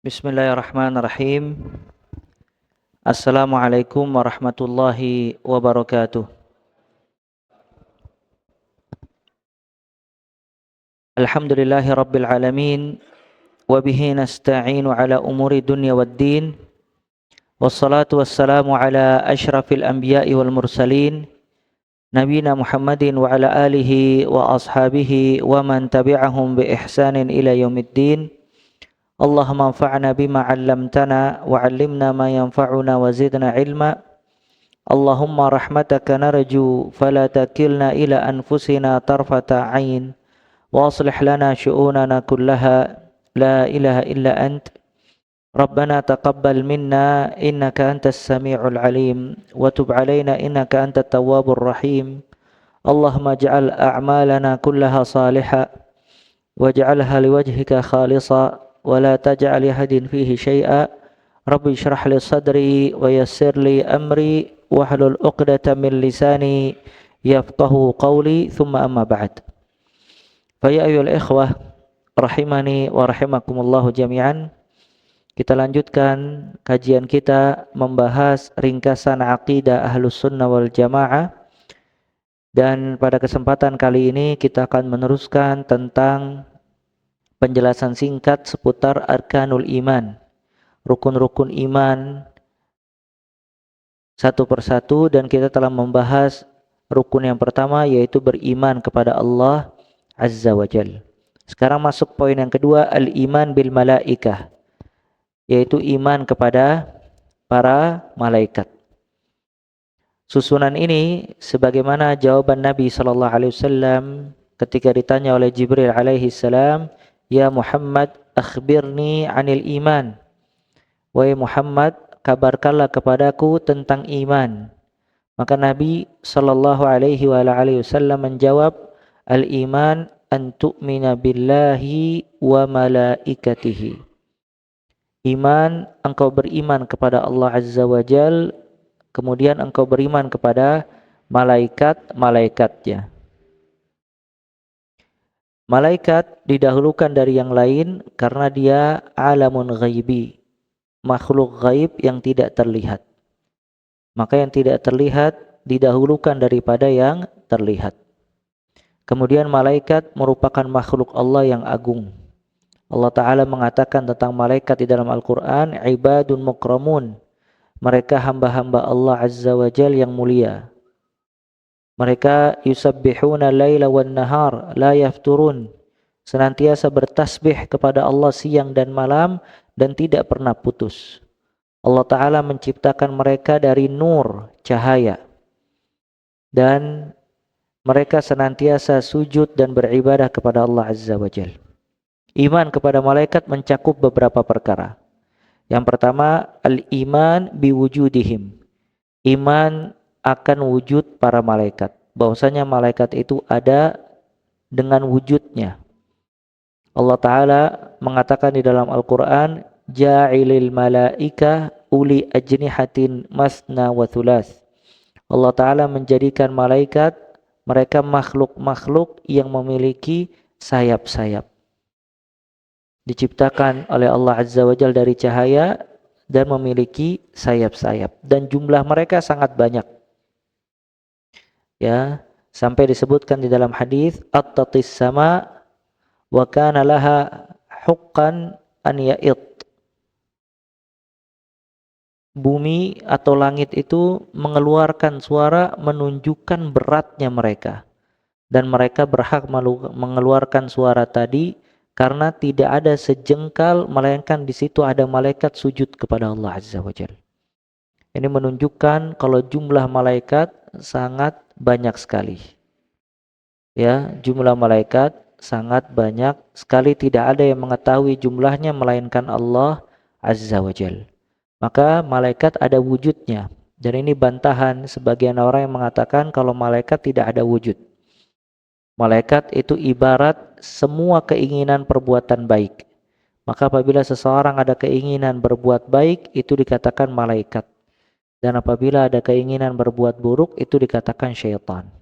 Bismillahirrahmanirrahim. Assalamualaikum warahmatullahi wabarakatuh. Alhamdulillahi rabbil alamin. Wabihi nasta'inu ala umuri dunya waddin. Wassalatu wassalamu ala ashrafil anbiya'i wal mursalin. Nabina Muhammadin wa ala alihi wa ashabihi wa man tabi'ahum bi ihsanin ila yaumiddin. Allahumma anfa'na bima 'allamtana wa 'allimna ma yanfa'una wa zidna 'ilma. Allahumma rahmataka narju fala takilna ila anfusina tarfata 'ain wa aslih lana syu'unana kullaha la ilaha illa ant. Rabbana taqabbal minna innaka antas sami'ul 'alim wa tub 'alaina innaka antat tawwabur rahim. Allahumma ij'al a'malana kullaha salihah waj'alha liwajhika khalisa wa la taj'al li ahadin fihi syai'a. Rabbi shrah li sadri wa yassir li amri wahlul 'uqdatam min lisani yafqahu qawli thumma amma ba'd. Fa ya ayyuhal ikhwah rahimani wa rahimakumullah jami'an. Kita lanjutkan kajian kita membahas ringkasan aqidah Ahlus Sunnah wal Jamaah, dan pada kesempatan kali ini kita akan meneruskan tentang penjelasan singkat seputar arkanul iman, rukun-rukun iman satu persatu, dan kita telah membahas rukun yang pertama yaitu beriman kepada Allah Azza wa Jal. Sekarang masuk poin yang kedua, al-iman bil malaikah, yaitu iman kepada para malaikat. Susunan ini sebagaimana jawaban Nabi SAW ketika ditanya oleh Jibril alaihi salam, "Ya Muhammad, akhbirni 'anil iman." Wahai Muhammad, kabarkanlah kepadaku tentang iman. Maka Nabi SAW menjawab, "Al-iman an tu'mina billahi wa malaikatihi." Iman, engkau beriman kepada Allah Azza wa Jal, kemudian engkau beriman kepada malaikat-malaikatnya. Malaikat didahulukan dari yang lain karena dia alamun ghaibi, makhluk gaib yang tidak terlihat. Maka yang tidak terlihat didahulukan daripada yang terlihat. Kemudian malaikat merupakan makhluk Allah yang agung. Allah Ta'ala mengatakan tentang malaikat di dalam Al-Quran, ibadun mukramun. Mereka hamba-hamba Allah Azza wa Jal yang mulia. Mereka yusabbihuna laila wan nahar la yafturun. Senantiasa bertasbih kepada Allah siang dan malam dan tidak pernah putus. Allah Ta'ala menciptakan mereka dari nur, cahaya. Dan mereka senantiasa sujud dan beribadah kepada Allah Azza wa Jal. Iman kepada malaikat mencakup beberapa perkara. Yang pertama, al-iman biwujudihim. Iman akan wujud para malaikat. Bahwasanya malaikat itu ada dengan wujudnya. Allah Ta'ala mengatakan di dalam Al-Quran, ja'ilil malaika uli ajnihatin masna wa thulas. Allah Ta'ala menjadikan malaikat, mereka makhluk-makhluk yang memiliki sayap-sayap. Diciptakan oleh Allah Azza wa Jalla dari cahaya dan memiliki sayap-sayap, dan jumlah mereka sangat banyak. Ya, sampai disebutkan di dalam hadis, at-tatis sama wa kana laha huqqan an ya'id. Bumi atau langit itu mengeluarkan suara menunjukkan beratnya mereka, dan mereka berhak mengeluarkan suara tadi karena tidak ada sejengkal melainkan di situ ada malaikat sujud kepada Allah Azza wa Jalla. Ini menunjukkan kalau jumlah malaikat sangat banyak sekali. Ya, jumlah malaikat sangat banyak sekali, tidak ada yang mengetahui jumlahnya melainkan Allah Azza wa Jalla. Maka malaikat ada wujudnya. Dan ini bantahan sebagian orang yang mengatakan kalau malaikat tidak ada wujud. Malaikat itu ibarat semua keinginan perbuatan baik. Maka apabila seseorang ada keinginan berbuat baik, itu dikatakan malaikat. Dan apabila ada keinginan berbuat buruk, itu dikatakan syaitan.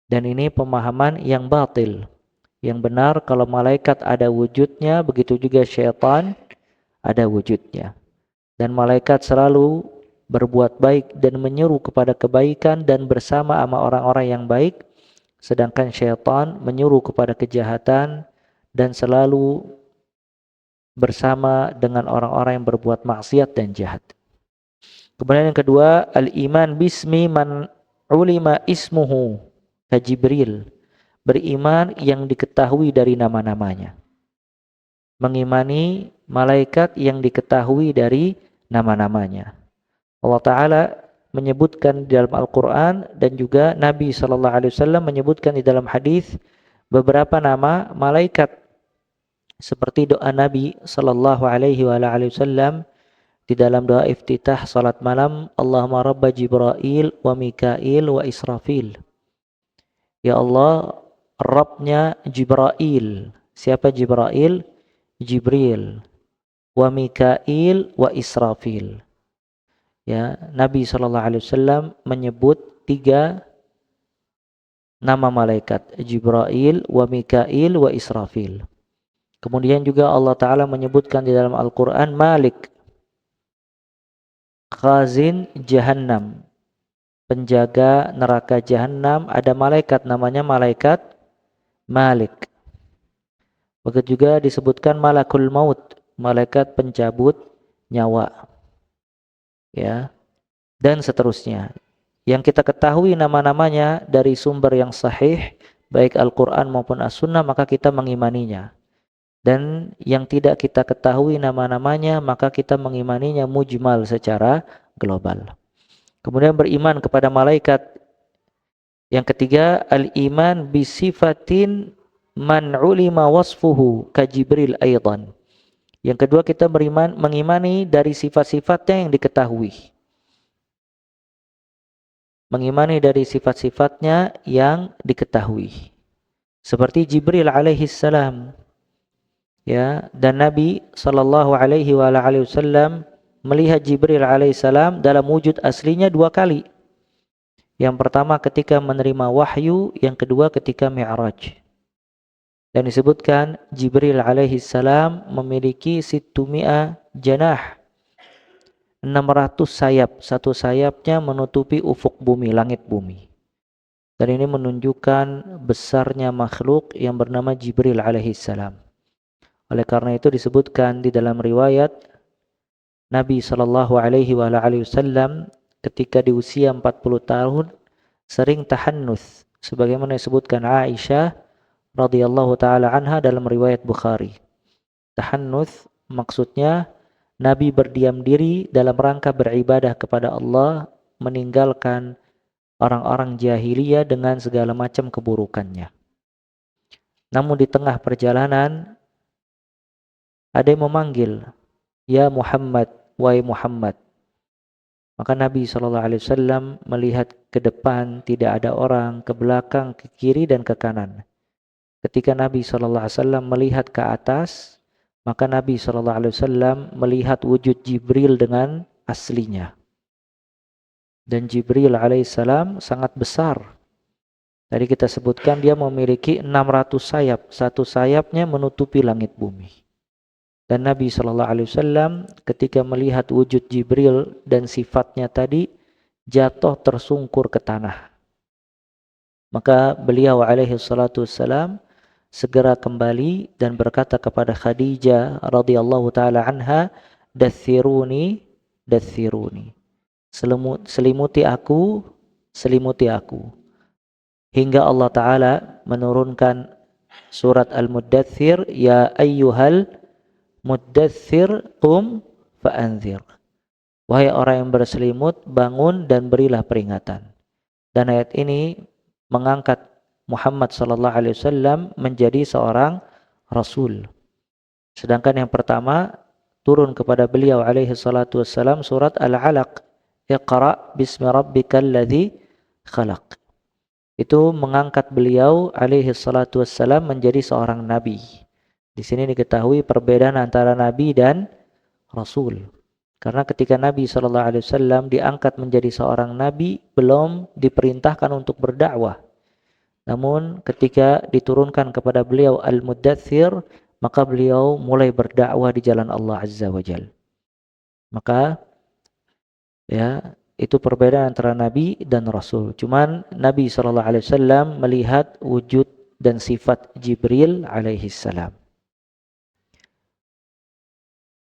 Dan ini pemahaman yang batil. Yang benar, kalau malaikat ada wujudnya, begitu juga syaitan ada wujudnya. Dan malaikat selalu berbuat baik dan menyeru kepada kebaikan dan bersama sama orang-orang yang baik, sedangkan syaitan menyuruh kepada kejahatan dan selalu bersama dengan orang-orang yang berbuat maksiat dan jahat. Kemudian yang kedua, al-iman bismi man ulima ismuhu ka Jibril. Beriman yang diketahui dari nama-namanya. Mengimani malaikat yang diketahui dari nama-namanya. Allah Ta'ala menyebutkan di dalam Al-Quran dan juga Nabi SAW menyebutkan di dalam hadis beberapa nama malaikat. Seperti doa Nabi SAW di dalam doa iftitah salat malam, Allahumma rabba Jibril wa Mikail wa Israfil. Ya Allah, Rabbnya Jibril. Siapa Jibril? Jibril. Wa Mikail wa Israfil. Ya, Nabi SAW menyebut 3 nama malaikat, Jibril, wa Mikail, wa Israfil. Kemudian juga Allah Ta'ala menyebutkan di dalam Al-Quran Malik, Khazin Jahannam, penjaga neraka Jahannam. Ada malaikat namanya malaikat Malik. Begitu juga disebutkan Malakul Maut, malaikat pencabut nyawa. Ya, dan seterusnya. Yang kita ketahui nama-namanya dari sumber yang sahih, baik Al-Quran maupun As-Sunnah, maka kita mengimaninya. Dan yang tidak kita ketahui nama-namanya, maka kita mengimaninya mujmal secara global. Kemudian beriman kepada malaikat. Yang ketiga, al-iman bisifatin man ulima wasfuhu ka Jibril aidan. Yang kedua, kita mengimani dari sifat-sifatnya yang diketahui. Mengimani dari sifat-sifatnya yang diketahui. Seperti Jibril alaihi salam. Ya, dan Nabi SAW melihat Jibril alaihissalam dalam wujud aslinya 2 kali. Yang pertama ketika menerima wahyu, yang kedua ketika Mi'raj. Dan disebutkan Jibril alaihissalam memiliki 600 janah, 600 sayap. Satu sayapnya menutupi ufuk bumi, langit bumi. Dan ini menunjukkan besarnya makhluk yang bernama Jibril alaihissalam. Oleh karena itu disebutkan di dalam riwayat Nabi SAW ketika di usia 40 tahun sering tahannuts, sebagaimana disebutkan Aisyah radhiyallahu taala anha dalam riwayat Bukhari. Tahannuts maksudnya Nabi berdiam diri dalam rangka beribadah kepada Allah, meninggalkan orang-orang jahiliyah dengan segala macam keburukannya. Namun di tengah perjalanan ada yang memanggil, ya Muhammad, wahai Muhammad. Maka Nabi SAW melihat ke depan, tidak ada orang, ke belakang, ke kiri, dan ke kanan. Ketika Nabi SAW melihat ke atas, maka Nabi SAW melihat wujud Jibril dengan aslinya. Dan Jibril alaihissalam sangat besar. Tadi kita sebutkan dia memiliki 600 sayap. Satu sayapnya menutupi langit bumi. Dan Nabi SAW ketika melihat wujud Jibril dan sifatnya tadi, jatuh tersungkur ke tanah. Maka beliau alaihissalam segera kembali dan berkata kepada Khadijah radhiyallahu taala anha, dathiruni, dathiruni. Selimuti aku, selimuti aku. Hingga Allah Ta'ala menurunkan surat Al-Muddathir, ya ayyuhal Muddathir qum fa'anzir. Wahai orang yang berselimut, bangun dan berilah peringatan. Dan ayat ini mengangkat Muhammad SAW menjadi seorang Rasul. Sedangkan yang pertama turun kepada beliau SAW surat Al-Alaq. Iqra bismi rabbikal ladzi khalaq. Itu mengangkat beliau SAW menjadi seorang Nabi. Di sini diketahui perbedaan antara Nabi dan Rasul. Karena ketika Nabi SAW diangkat menjadi seorang Nabi, belum diperintahkan untuk berdakwah. Namun ketika diturunkan kepada beliau Al-Muddathir, maka beliau mulai berdakwah di jalan Allah Azza wa Jalla. Maka ya, itu perbedaan antara Nabi dan Rasul. Cuman Nabi SAW melihat wujud dan sifat Jibril alaihi salam.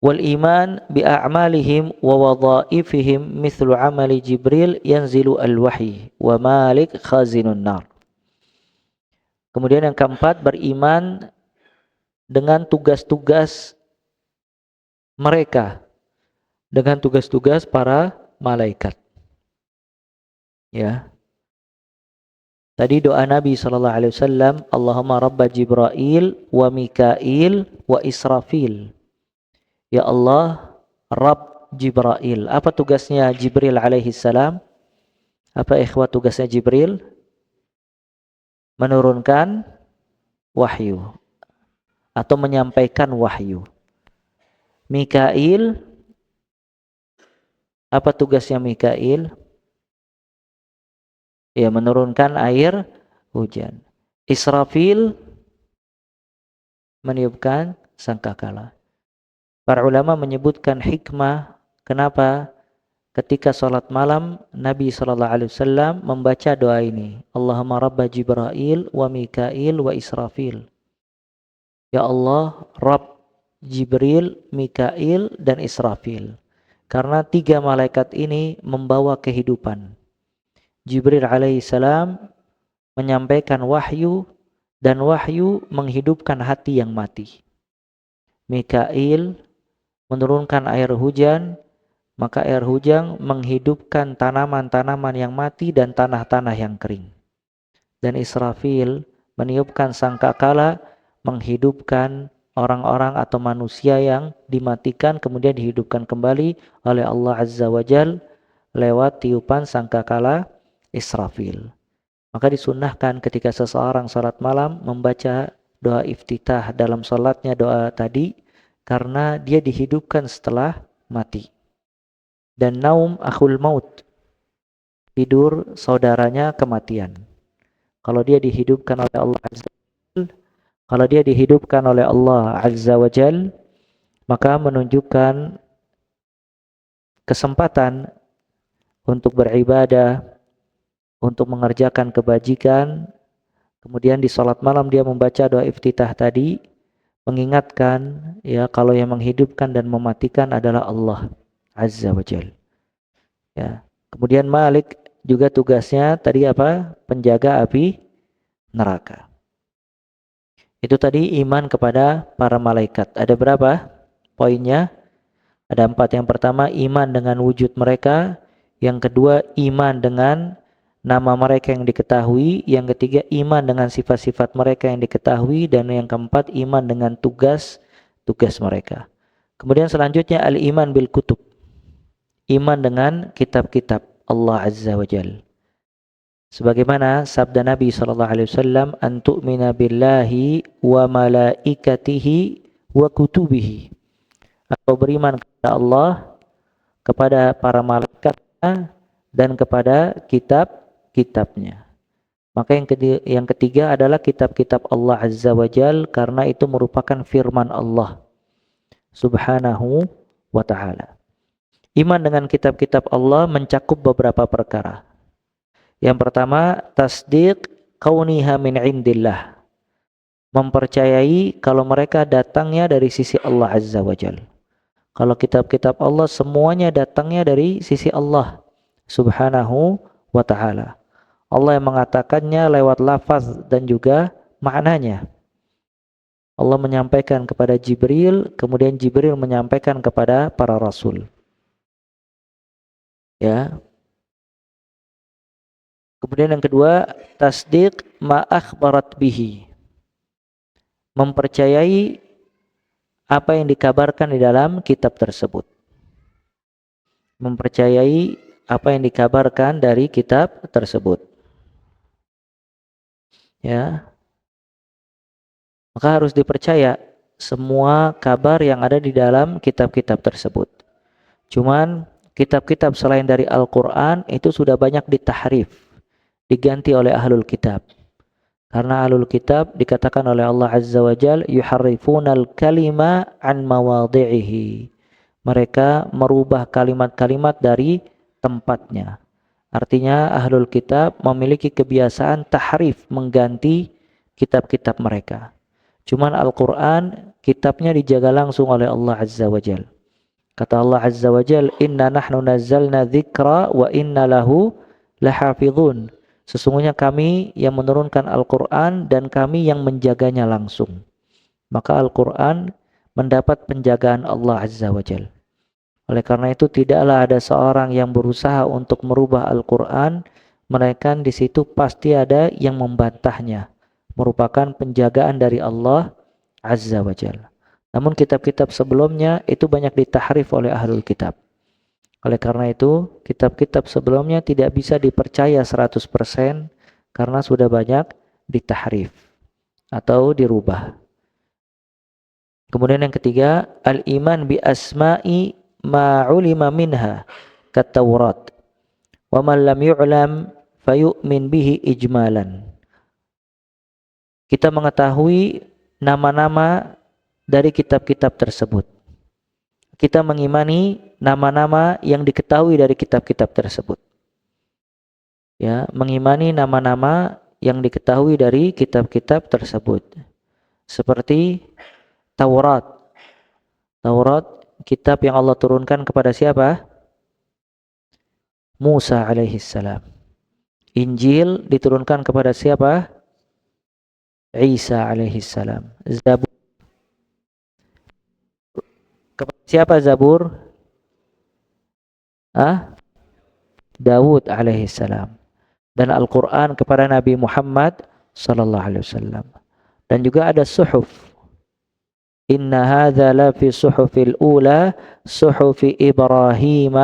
Wal iman bi a'malihim wa wadha'ifihim mithlu amali Jibril yanzilu al-wahyi wa Malik khazinun nar. Kemudian yang keempat, beriman dengan tugas-tugas mereka, dengan tugas-tugas para malaikat. Ya. Tadi doa Nabi SAW, Allahumma rabba Jibril wa Mikail wa Israfil. Ya Allah, Rabb Jibril. Apa tugasnya Jibril alaihi salam? Apa ikhwat tugasnya Jibril? Menurunkan wahyu atau menyampaikan wahyu. Mikail, apa tugasnya Mikail? Ya, menurunkan air hujan. Israfil, meniupkan sangkakala. Para ulama menyebutkan hikmah kenapa ketika salat malam Nabi SAW membaca doa ini. Allahumma rabba Jibril wa Mikail wa Israfil. Ya Allah, Rabb Jibril, Mikail, dan Israfil. Karena tiga malaikat ini membawa kehidupan. Jibril alaihissalam menyampaikan wahyu, dan wahyu menghidupkan hati yang mati. Mikail menurunkan air hujan, maka air hujan menghidupkan tanaman-tanaman yang mati dan tanah-tanah yang kering. Dan Israfil meniupkan sangkakala, menghidupkan orang-orang atau manusia yang dimatikan kemudian dihidupkan kembali oleh Allah Azza wa Jal lewat tiupan sangkakala Israfil. Maka disunnahkan ketika seseorang salat malam membaca doa iftitah dalam salatnya, doa tadi, karena dia dihidupkan setelah mati. Dan naum akhul maut, tidur saudaranya kematian. Kalau dia dihidupkan oleh Allah Azza wa Jal, kalau dia dihidupkan oleh Allah Azza wa Jal, maka menunjukkan kesempatan untuk beribadah, untuk mengerjakan kebajikan. Kemudian di salat malam dia membaca doa iftitah tadi, mengingatkan ya kalau yang menghidupkan dan mematikan adalah Allah Azza wa Jal. Ya. Kemudian Malik juga tugasnya tadi apa? Penjaga api neraka. Itu tadi iman kepada para malaikat. Ada berapa poinnya? Ada 4. Yang pertama, iman dengan wujud mereka. Yang kedua, iman dengan nama mereka yang diketahui. Yang ketiga, iman dengan sifat-sifat mereka yang diketahui. Dan yang keempat, iman dengan tugas mereka. Kemudian selanjutnya, al-iman bil kutub. Iman dengan kitab-kitab Allah Azza wa Jal. Sebagaimana sabda Nabi SAW, an tu'mina billahi wa malaikatihi wa kutubihi. Atau beriman kepada Allah, kepada para malaikatnya, dan kepada kitab-kitabnya. Maka yang ketiga adalah kitab-kitab Allah Azza wa Jal, karena itu merupakan firman Allah Subhanahu wa ta'ala. Iman dengan kitab-kitab Allah mencakup beberapa perkara. Yang pertama, tasdiq kauniha min indillah. Mempercayai kalau mereka datangnya dari sisi Allah Azza wa Jal. Kalau kitab-kitab Allah semuanya datangnya dari sisi Allah Subhanahu wa ta'ala. Allah yang mengatakannya lewat lafaz dan juga maknanya. Allah menyampaikan kepada Jibril, kemudian Jibril menyampaikan kepada para rasul. Ya. Kemudian yang kedua, tasdiq ma akhbarat bihi. Mempercayai apa yang dikabarkan di dalam kitab tersebut. Mempercayai apa yang dikabarkan dari kitab tersebut. Ya. Maka harus dipercaya semua kabar yang ada di dalam kitab-kitab tersebut. Cuman kitab-kitab selain dari Al-Quran itu sudah banyak ditahrif, diganti oleh ahlul kitab. Karena ahlul kitab dikatakan oleh Allah Azza wa Jal, yuharrifunal kalima an mawadhi'ihi. Mereka merubah kalimat-kalimat dari tempatnya. Artinya ahlul kitab memiliki kebiasaan tahrif, mengganti kitab-kitab mereka. Cuman Al-Quran, kitabnya dijaga langsung oleh Allah Azza wa Jal. Kata Allah Azza wa Jal, inna nahnu nazzalna dzikra wa inna lahu lahafidhun. Sesungguhnya kami yang menurunkan Al-Quran dan kami yang menjaganya langsung. Maka Al-Quran mendapat penjagaan Allah Azza wa Jal. Oleh karena itu tidaklah ada seorang yang berusaha untuk merubah Al-Quran, melainkan di situ pasti ada yang membantahnya. Merupakan penjagaan dari Allah Azza wa Jalla. Namun kitab-kitab sebelumnya itu banyak ditahrif oleh ahlul kitab. Oleh karena itu kitab-kitab sebelumnya tidak bisa dipercaya 100% karena sudah banyak ditahrif atau dirubah. Kemudian yang ketiga, al-iman bi asma'i ma'ulima minha kat-Taurat wa man lam yu'lam fayu'min bihi ijmalan. Kita mengetahui nama-nama dari kitab-kitab tersebut. Kita mengimani nama-nama yang diketahui dari kitab-kitab tersebut. Ya, mengimani nama-nama yang diketahui dari kitab-kitab tersebut. Seperti Taurat. Taurat, kitab yang Allah turunkan kepada siapa? Musa alaihissalam. Injil diturunkan kepada siapa? Isa alaihissalam. Zabur. Kepada siapa Zabur? Daud alaihissalam. Dan Al-Quran kepada Nabi Muhammad sallallahu alaihi wasallam. Dan juga ada suhuf. Inna hadza la fi suhufil ula suhufi Ibrahim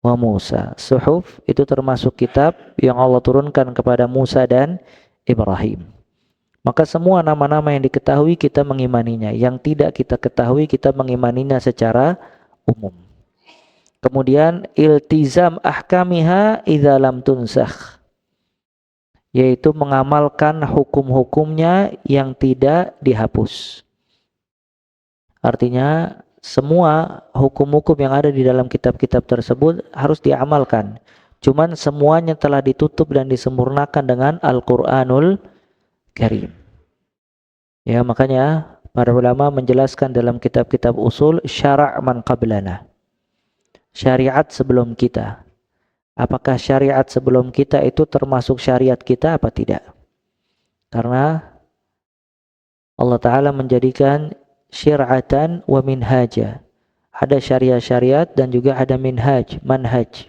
wa Musa. Suhuf itu termasuk kitab yang Allah turunkan kepada Musa dan Ibrahim. Maka semua nama-nama yang diketahui kita mengimaninya. Yang tidak kita ketahui kita mengimaninya secara umum. Kemudian iltizam ahkamiha idza lam tunsakh. Yaitu mengamalkan hukum-hukumnya yang tidak dihapus. Artinya semua hukum-hukum yang ada di dalam kitab-kitab tersebut harus diamalkan. Cuman semuanya telah ditutup dan disempurnakan dengan Al-Quranul Karim. Ya, makanya para ulama menjelaskan dalam kitab-kitab usul syara' man qablana. Syariat sebelum kita. Apakah syariat sebelum kita itu termasuk syariat kita apa tidak? Karena Allah Ta'ala menjadikan syir'atan wa minhaja. Ada syariat-syariat dan juga ada manhaj.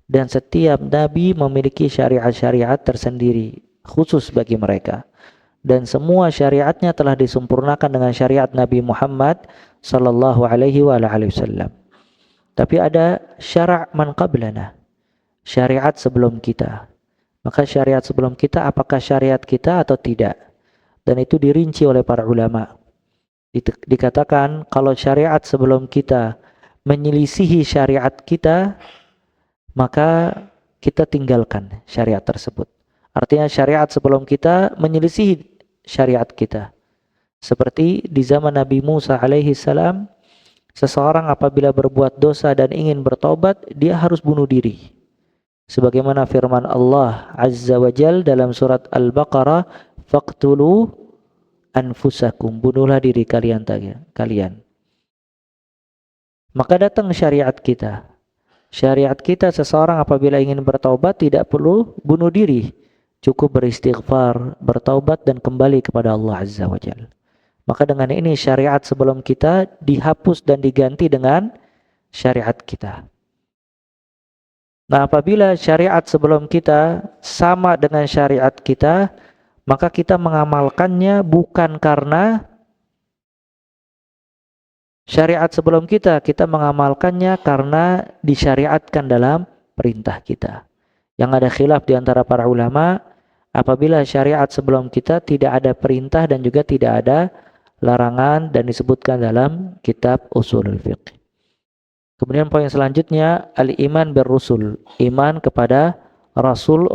Dan setiap nabi memiliki syariat-syariat tersendiri khusus bagi mereka. Dan semua syariatnya telah disempurnakan dengan syariat Nabi Muhammad sallallahu alaihi wasallam. Tapi ada syara' man qablana. Syariat sebelum kita. Maka syariat sebelum kita apakah syariat kita atau tidak? Dan itu dirinci oleh para ulama. Dikatakan kalau syariat sebelum kita menyelisihi syariat kita, maka kita tinggalkan syariat tersebut. Artinya syariat sebelum kita menyelisihi syariat kita. Seperti di zaman Nabi Musa alaihi salam, seseorang apabila berbuat dosa dan ingin bertobat, dia harus bunuh diri. Sebagaimana firman Allah Azza wa Jal dalam surat Al-Baqarah, faqtulu anfusakum, bunuhlah diri kalian. Maka datang syariat kita. Syariat kita seseorang apabila ingin bertaubat tidak perlu bunuh diri. Cukup beristighfar, bertaubat dan kembali kepada Allah Azza wa Jalla. Maka dengan ini syariat sebelum kita dihapus dan diganti dengan syariat kita. Nah, apabila syariat sebelum kita sama dengan syariat kita, maka kita mengamalkannya bukan karena syariat sebelum kita mengamalkannya karena disyariatkan dalam perintah kita. Yang ada khilaf di antara para ulama, apabila syariat sebelum kita tidak ada perintah dan juga tidak ada larangan dan disebutkan dalam kitab Ushulul Fiqh. Kemudian poin selanjutnya al-iman birrusul, iman kepada rasul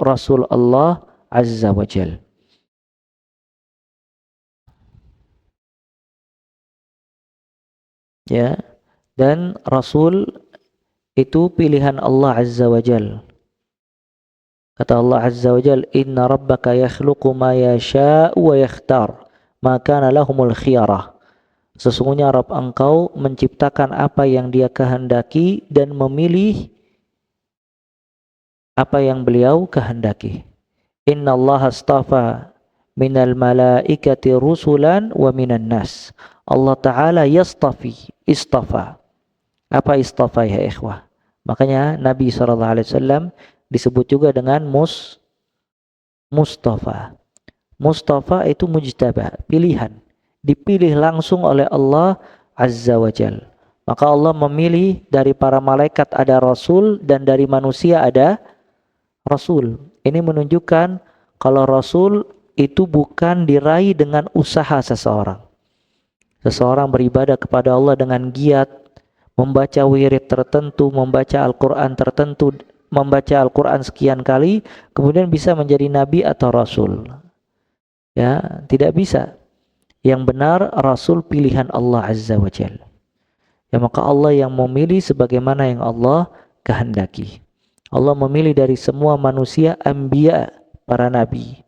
Allah Azza wa Jal. Ya, dan Rasul itu pilihan Allah Azza wa Jal. Kata Allah Azza wa Jal, Inna rabbaka yakhluqu ma yasha'u wa yakhtar, ma kana lahumul khiyarah. Sesungguhnya Rabb engkau menciptakan apa yang dia kehendaki dan memilih apa yang beliau kehendaki. Inna Allah astafa minal malaikati rusulan wa minan nas. Allah Ta'ala yastafi, istafa. Apa istafa ya ikhwah? Makanya Nabi SAW disebut juga dengan Mustafa. Mustafa itu mujtaba, pilihan. Dipilih langsung oleh Allah Azza wa Jal. Maka Allah memilih dari para malaikat ada Rasul dan dari manusia ada Rasul. Ini menunjukkan kalau Rasul itu bukan diraih dengan usaha seseorang. Seseorang beribadah kepada Allah dengan giat, membaca wirid tertentu, membaca Al-Quran tertentu, membaca Al-Quran sekian kali, kemudian bisa menjadi nabi atau rasul. Ya, tidak bisa. Yang benar Rasul pilihan Allah Azza wa Jalla. Ya, maka Allah yang memilih sebagaimana yang Allah kehendaki. Allah memilih dari semua manusia anbiya, para nabi.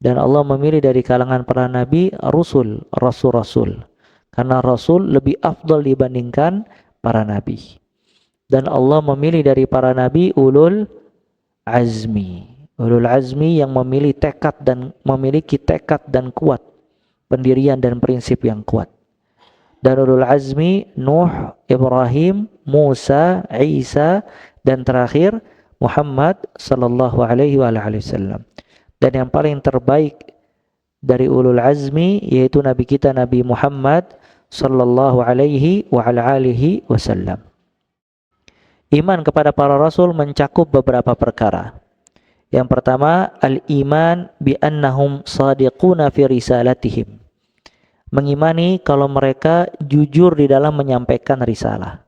Dan Allah memilih dari kalangan para nabi rasul-rasul. Karena rasul lebih afdal dibandingkan para nabi. Dan Allah memilih dari para nabi ulul azmi. Ulul azmi yang memilih tekad dan memiliki tekad dan kuat, pendirian dan prinsip yang kuat. Dan ulul azmi Nuh, Ibrahim, Musa, Isa, dan terakhir Muhammad sallallahu alaihi wasallam. Dan yang paling terbaik dari ulul azmi yaitu nabi kita Nabi Muhammad sallallahu alaihi wasallam. Iman kepada para rasul mencakup beberapa perkara. Yang pertama, al-iman bi annahum sadiquna fi risalatihim. Mengimani kalau mereka jujur di dalam menyampaikan risalah.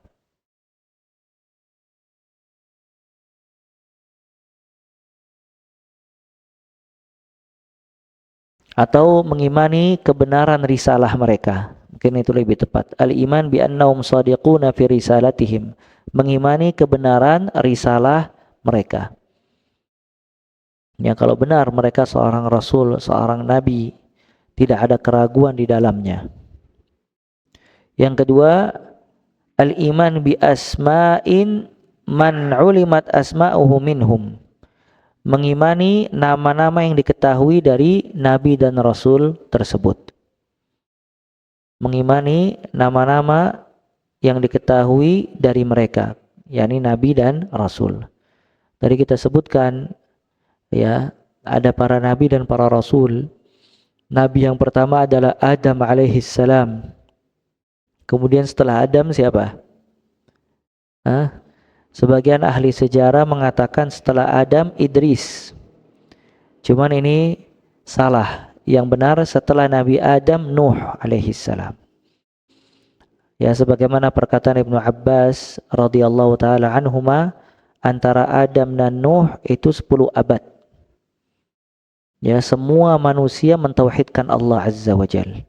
Atau mengimani kebenaran risalah mereka. Mungkin itu lebih tepat. Al-iman bi annahum sadiquna fi risalatihim. Mengimani kebenaran risalah mereka. Ya, kalau benar mereka seorang rasul, seorang nabi, tidak ada keraguan di dalamnya. Yang kedua, al-iman bi asma'in man ulimat asma'uhu minhum. Mengimani nama-nama yang diketahui dari nabi dan rasul tersebut. Mengimani nama-nama yang diketahui dari mereka, yakni nabi dan rasul. Tadi kita sebutkan ya, ada para nabi dan para rasul. Nabi yang pertama adalah Adam alaihissalam. Kemudian setelah Adam siapa? Sebagian ahli sejarah mengatakan setelah Adam Idris. Cuman ini salah. Yang benar setelah Nabi Adam Nuh alaihissalam. Ya, sebagaimana perkataan Ibnu Abbas radhiyallahu taala anhuma, antara Adam dan Nuh itu 10 abad. Ya, semua manusia mentauhidkan Allah Azza wa Jalla.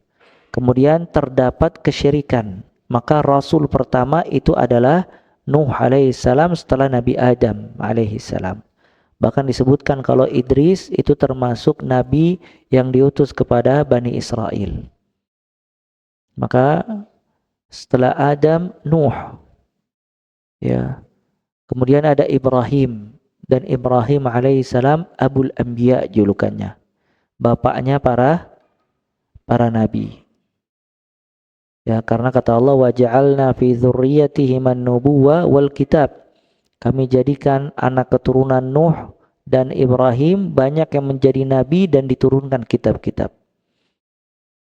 Kemudian terdapat kesyirikan. Maka Rasul pertama itu adalah Nuh alaihissalam setelah Nabi Adam alaihissalam. Bahkan disebutkan kalau Idris itu termasuk Nabi yang diutus kepada Bani Israel. Maka setelah Adam, Nuh. Ya. Kemudian ada Ibrahim. Dan Ibrahim alaihissalam Abul Anbiya julukannya. Bapaknya para nabi. Ya, karena kata Allah waja'alna fi dzurriyyatihi man-nubuwwa wal kitab. Kami jadikan anak keturunan Nuh dan Ibrahim banyak yang menjadi nabi dan diturunkan kitab-kitab.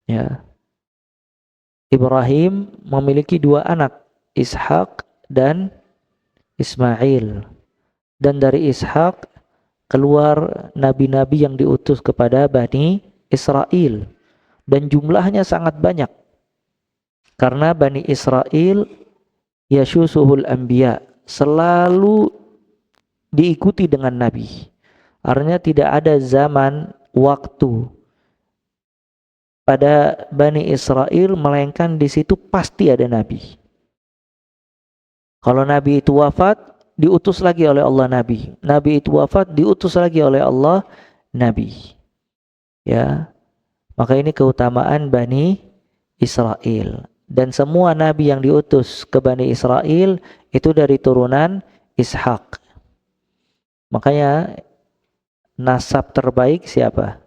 Ya. Ibrahim memiliki 2 anak, Ishak dan Ismail. Dan dari Ishak keluar nabi-nabi yang diutus kepada Bani Israel. Dan jumlahnya sangat banyak. Karena Bani Israel yasusuhul anbiya, selalu diikuti dengan nabi. Artinya tidak ada zaman waktu pada Bani Israel, melainkan di situ pasti ada nabi. Kalau nabi itu wafat, diutus lagi oleh Allah nabi. Nabi itu wafat, diutus lagi oleh Allah nabi. Ya, maka ini keutamaan Bani Israel. Dan semua nabi yang diutus ke Bani Israel itu dari turunan Ishak. Makanya nasab terbaik siapa?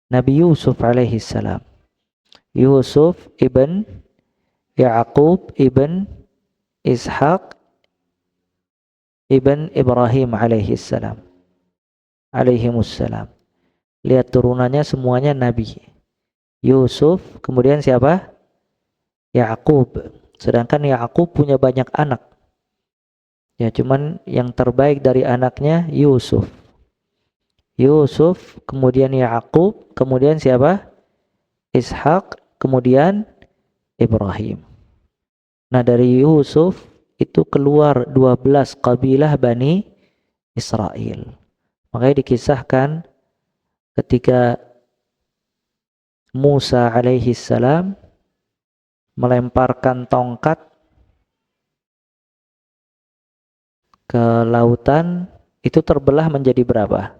Nabi Yusuf alaihi salam. Yusuf ibn Ya'qub ibn Ishak ibn Ibrahim alaihi salam. Alaihimussalam. Lihat turunannya semuanya nabi. Yusuf, kemudian siapa? Ya'qub. Sedangkan Ya'qub punya banyak anak. Ya, cuman yang terbaik dari anaknya Yusuf. Yusuf, kemudian Ya'qub, kemudian siapa? Ishak, kemudian Ibrahim. Nah, dari Yusuf itu keluar 12 kabilah Bani Israel. Makanya dikisahkan ketika Musa alaihi salam melemparkan tongkat ke lautan, itu terbelah menjadi berapa?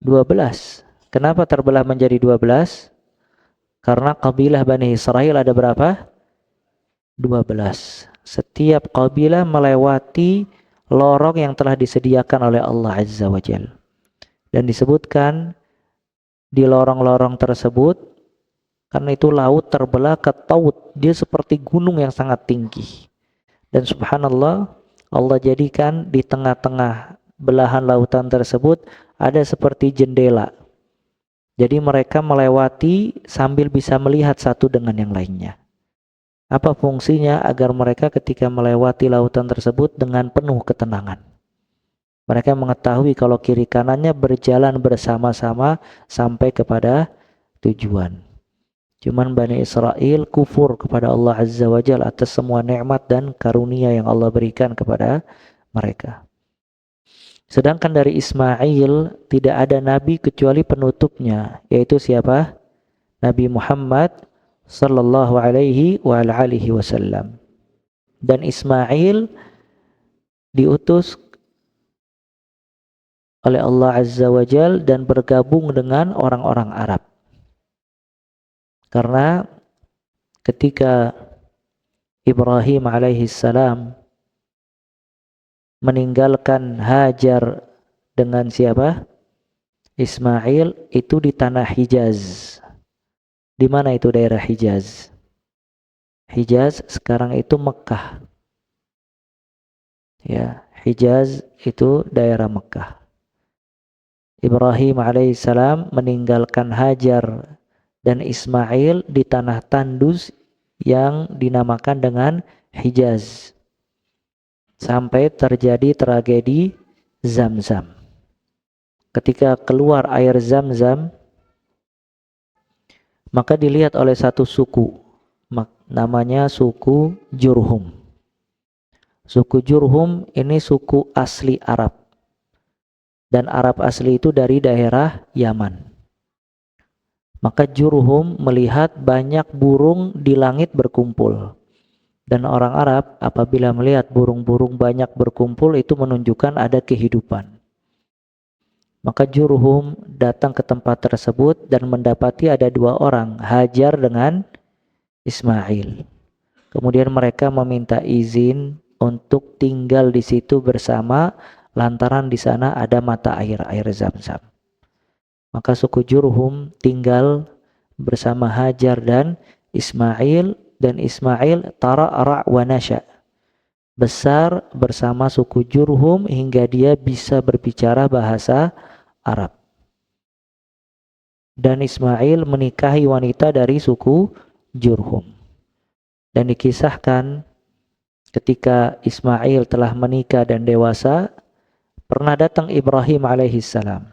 12. Kenapa terbelah menjadi 12? Karena kabilah Bani Israel ada berapa? 12. Setiap kabilah melewati lorong yang telah disediakan oleh Allah Azza wa Jalla. Dan disebutkan di lorong-lorong tersebut, karena itu laut terbelah ke Taut, dia seperti gunung yang sangat tinggi. Dan subhanallah, Allah jadikan di tengah-tengah belahan lautan tersebut ada seperti jendela. Jadi mereka melewati sambil bisa melihat satu dengan yang lainnya. Apa fungsinya? Agar mereka ketika melewati lautan tersebut dengan penuh ketenangan. Mereka mengetahui kalau kiri kanannya berjalan bersama-sama sampai kepada tujuan. Cuman Bani Israel kufur kepada Allah Azza wa Jalla atas semua nikmat dan karunia yang Allah berikan kepada mereka. Sedangkan dari Ismail tidak ada nabi kecuali penutupnya, yaitu siapa? Nabi Muhammad sallallahu alaihi wa alihi wasallam. Dan Ismail diutus oleh Allah Azza wa Jalla dan bergabung dengan orang-orang Arab. Karena ketika Ibrahim alaihi salam meninggalkan Hajar dengan siapa? Ismail, itu di tanah Hijaz. Di mana itu daerah Hijaz? Hijaz sekarang itu Mekah. Ya, Hijaz itu daerah Mekah. Ibrahim alaihissalam meninggalkan Hajar dan Ismail di tanah tandus yang dinamakan dengan Hijaz. Sampai terjadi tragedi Zam-Zam. Ketika keluar air Zam-Zam, maka dilihat oleh satu suku, namanya suku Jurhum. Suku Jurhum ini suku asli Arab. Dan Arab asli itu dari daerah Yaman. Maka Jurhum melihat banyak burung di langit berkumpul. Dan orang Arab apabila melihat burung-burung banyak berkumpul itu menunjukkan ada kehidupan. Maka Jurhum datang ke tempat tersebut dan mendapati ada dua orang, Hajar dengan Ismail. Kemudian mereka meminta izin untuk tinggal di situ bersama lantaran di sana ada mata air Zam-Zam. Maka suku Jurhum tinggal bersama Hajar dan Ismail, dan Ismail tara' wa nasya, besar bersama suku Jurhum hingga dia bisa berbicara bahasa Arab. Dan Ismail menikahi wanita dari suku Jurhum. Dan dikisahkan ketika Ismail telah menikah dan dewasa, pernah datang Ibrahim alaihissalam.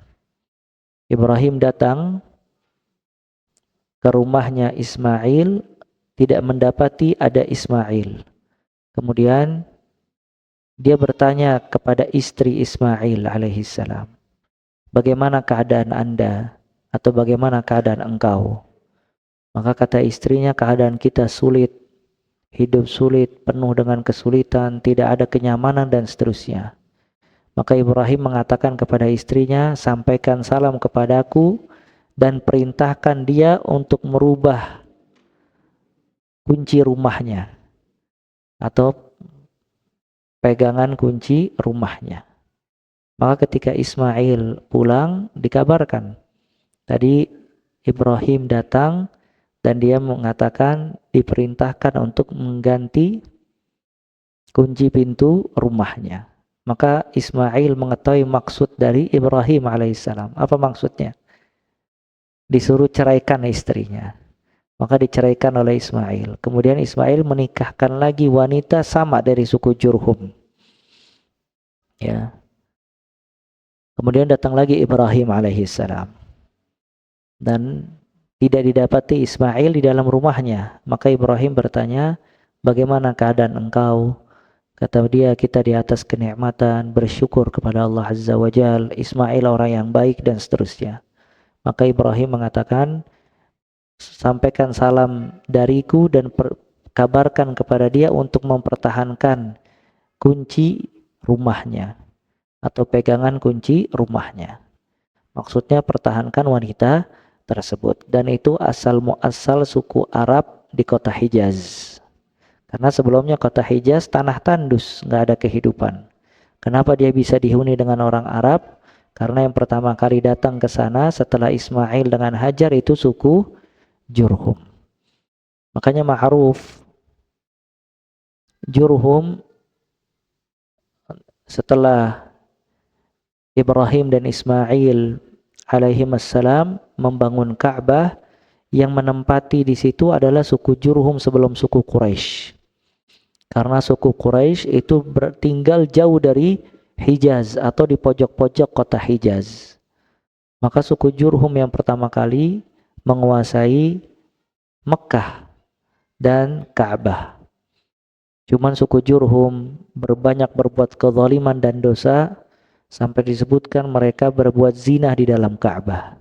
Ibrahim datang ke rumahnya Ismail, tidak mendapati ada Ismail. Kemudian dia bertanya kepada istri Ismail alaihissalam, bagaimana keadaan Anda? atau bagaimana keadaan engkau? Maka kata istrinya, keadaan kita sulit, hidup sulit, penuh dengan kesulitan, tidak ada kenyamanan dan seterusnya. Maka Ibrahim mengatakan kepada istrinya, sampaikan salam kepadaku dan perintahkan dia untuk merubah kunci rumahnya atau pegangan kunci rumahnya. Maka ketika Ismail pulang, dikabarkan tadi Ibrahim datang dan dia mengatakan diperintahkan untuk mengganti kunci pintu rumahnya. Maka Ismail mengetahui maksud dari Ibrahim alaihissalam. Apa maksudnya? Disuruh ceraikan istrinya. Maka diceraikan oleh Ismail. Kemudian Ismail menikahkan lagi wanita sama dari suku Jurhum. Ya. Kemudian datang lagi Ibrahim alaihissalam. Dan tidak didapati Ismail di dalam rumahnya. Maka Ibrahim bertanya, bagaimana keadaan engkau? Kata dia, kita di atas kenikmatan, bersyukur kepada Allah Azza wa Jal. Ismail orang yang baik dan seterusnya. Maka Ibrahim mengatakan, sampaikan salam dariku dan kabarkan kepada dia untuk mempertahankan kunci rumahnya atau pegangan kunci rumahnya. Maksudnya pertahankan wanita tersebut. Dan itu asal muasal suku Arab di kota Hijaz. Karena sebelumnya kota Hijaz tanah tandus, nggak ada kehidupan. Kenapa dia bisa dihuni dengan orang Arab? Karena yang pertama kali datang ke sana setelah Ismail dengan Hajar itu suku Jurhum. Makanya ma'ruf Jurhum setelah Ibrahim dan Ismail alaihimassalam membangun Ka'bah, yang menempati di situ adalah suku Jurhum sebelum suku Quraisy. Karena suku Quraisy itu tinggal jauh dari Hijaz atau di pojok-pojok kota Hijaz. Maka suku Jurhum yang pertama kali menguasai Mekah dan Ka'bah. Cuman suku Jurhum berbanyak berbuat kezaliman dan dosa sampai disebutkan mereka berbuat zina di dalam Ka'bah.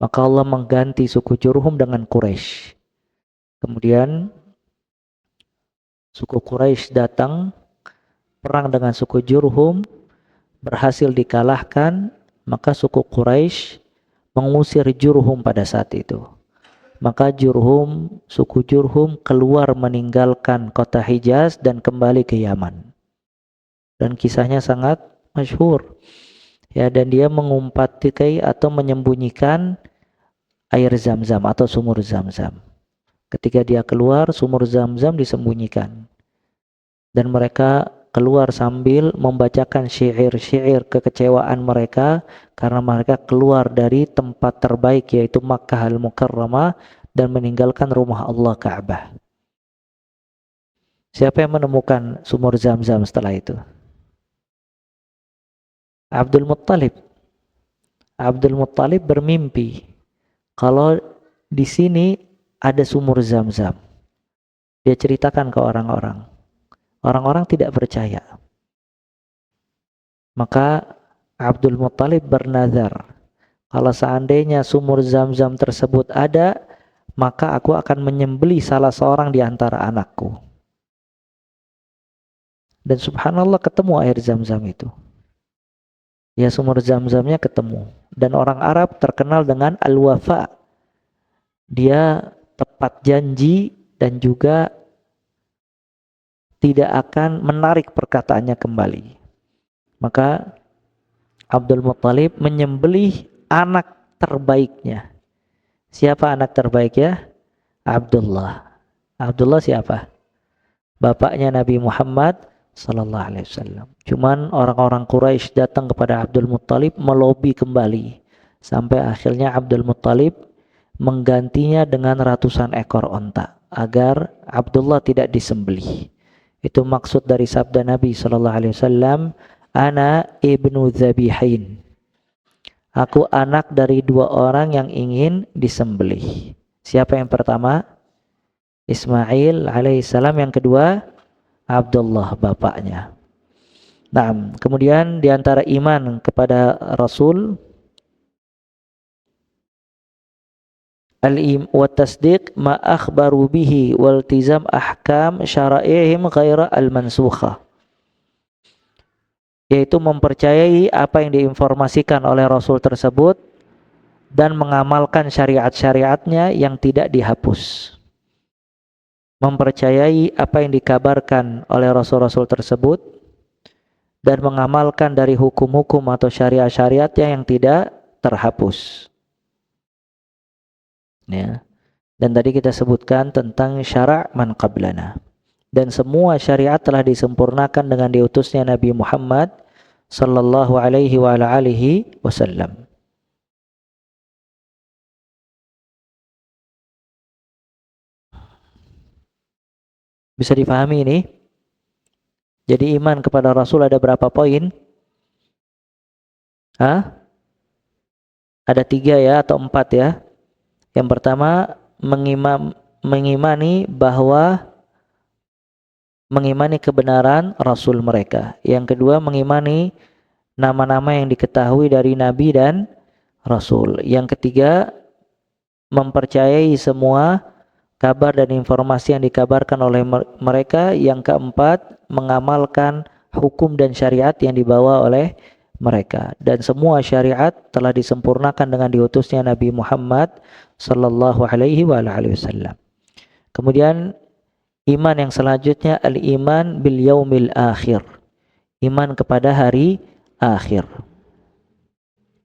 Maka Allah mengganti suku Jurhum dengan Quraisy. Kemudian suku Quraisy datang perang dengan suku Jurhum, berhasil dikalahkan, maka suku Quraisy mengusir Jurhum pada saat itu. Maka suku Jurhum keluar meninggalkan kota Hijaz dan kembali ke Yaman. Dan kisahnya sangat masyhur. Ya, dan dia mengumpatikai atau menyembunyikan air Zam-Zam atau sumur Zam-Zam. Ketika dia keluar, sumur Zam-Zam disembunyikan. Dan mereka keluar sambil membacakan syair-syair kekecewaan mereka karena mereka keluar dari tempat terbaik yaitu Makkah Al-Mukarramah dan meninggalkan rumah Allah Ka'bah. Siapa yang menemukan sumur Zam-Zam setelah itu? Abdul Muttalib. Abdul Muttalib bermimpi kalau di sini ada sumur Zam-Zam. Dia ceritakan ke orang-orang. Orang-orang tidak percaya. Maka Abdul Muttalib bernazar, kalau seandainya sumur Zam-Zam tersebut ada, maka aku akan menyembelih salah seorang di antara anakku. Dan subhanallah ketemu air Zam-Zam itu. Ya, sumur Zam-Zamnya ketemu. Dan orang Arab terkenal dengan al-wafa. Dia tepat janji dan juga tidak akan menarik perkataannya kembali. Maka Abdul Muttalib menyembelih anak terbaiknya. Siapa anak terbaik ya? Abdullah. Abdullah siapa? Bapaknya Nabi Muhammad sallallahu alaihi wasallam. Cuman orang-orang Quraisy datang kepada Abdul Muttalib melobi kembali. Sampai akhirnya Abdul Muttalib menggantinya dengan ratusan ekor onta agar Abdullah tidak disembelih. Itu maksud dari sabda Nabi sallallahu alaihi wasallam, ana ibnu dzabihain. Aku anak dari dua orang yang ingin disembelih. Siapa yang pertama? Ismail alaihissalam. Yang kedua, Abdullah bapaknya. Nah, kemudian diantara iman kepada Rasul wa tasdiq ma akhbaru bihi wal tizam ahkam syara'ihim ghaira al-mansukha, yaitu mempercayai apa yang diinformasikan oleh Rasul tersebut dan mengamalkan syariat-syariatnya yang tidak dihapus. Mempercayai apa yang dikabarkan oleh Rasul-Rasul tersebut dan mengamalkan dari hukum-hukum atau syariat-syariatnya yang tidak terhapus. Ya. Dan tadi kita sebutkan tentang syara' man qablana. Dan semua syariat telah disempurnakan dengan diutusnya Nabi Muhammad sallallahu alaihi wa ala alihi wasallam. Bisa difahami ini? Jadi iman kepada Rasul ada berapa poin? Ada 3 ya atau 4 ya. Yang pertama mengimani kebenaran Rasul mereka. Yang kedua mengimani nama-nama yang diketahui dari Nabi dan Rasul. Yang ketiga mempercayai semua kabar dan informasi yang dikabarkan oleh mereka. Yang keempat, mengamalkan hukum dan syariat yang dibawa oleh mereka. Dan semua syariat telah disempurnakan dengan diutusnya Nabi Muhammad sallallahu alaihi wasallam. Kemudian iman yang selanjutnya al-iman bil yaumil akhir. Iman kepada hari akhir.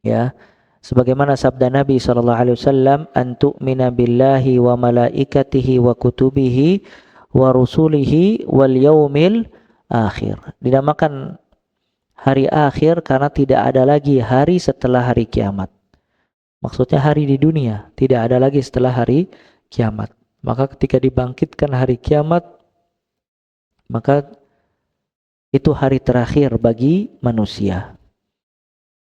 Ya. Sebagaimana sabda Nabi SAW, an tu'mina billahi wa malaikatihi wa kutubihi wa rusulihi wal yaumil akhir. Dinamakan hari akhir karena tidak ada lagi hari setelah hari kiamat. Maksudnya hari di dunia, tidak ada lagi setelah hari kiamat. Maka ketika dibangkitkan hari kiamat, maka itu hari terakhir bagi manusia.